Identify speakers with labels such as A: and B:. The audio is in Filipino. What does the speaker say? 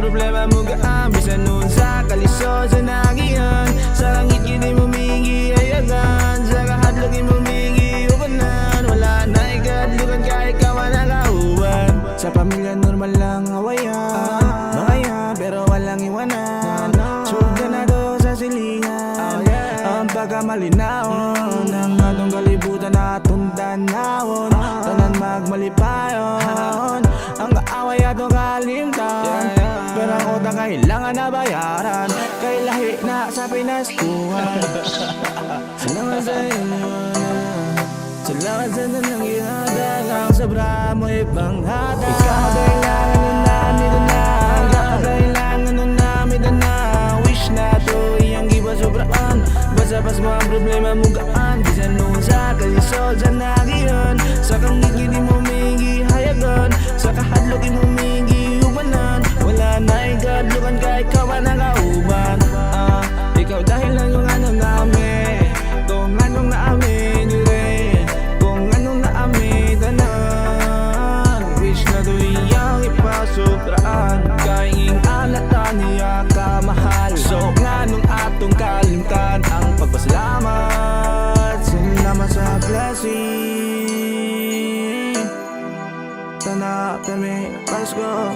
A: problema mo gaan. Bisan nun sa kalisod sa nagihan, sa langit kini mo mingi ayagan, sa kahadlogin mo mingi ubanan. Wala na ikadlugan kahit ka managauban. Sa pamilya normal lang awayan, makaya pero walang iwanan. Suga na do sa silingan, ang pagkamalinaon ng atong kalibutan na atong tanawon. Tanan magmalipayon, ang kaaway atong kalimtan, pero ang utang kailangan na bayaran. Kay lahi na sa Pinas kuhan. Salamat sa inyo na, salamat sa nanang ginadalang, sobra mo ipanghata. Ikaw kailangan nun namin doon na, ikaw kailangan nun namin doon na. Wish na to iyang iba sobraan, basta pas mo ang problema mo gaan. Bisan nung sa kalisod sa nagihan, sa kangit hindi mo mingi hayagan, sa kahadlogin mo mingi ubanan. Wala na ikadlugan kahit ka pa nakauban. Ikaw dahil lang yung ano namin, kung anong naamin dire, kung anong naamin tanan. Wish na to iyang ipasukraan, kainging alata niya kamahal. So nga nung atong kalimtan ang pagpasalamat. Salamat sa blessing, tanap kami Pasko.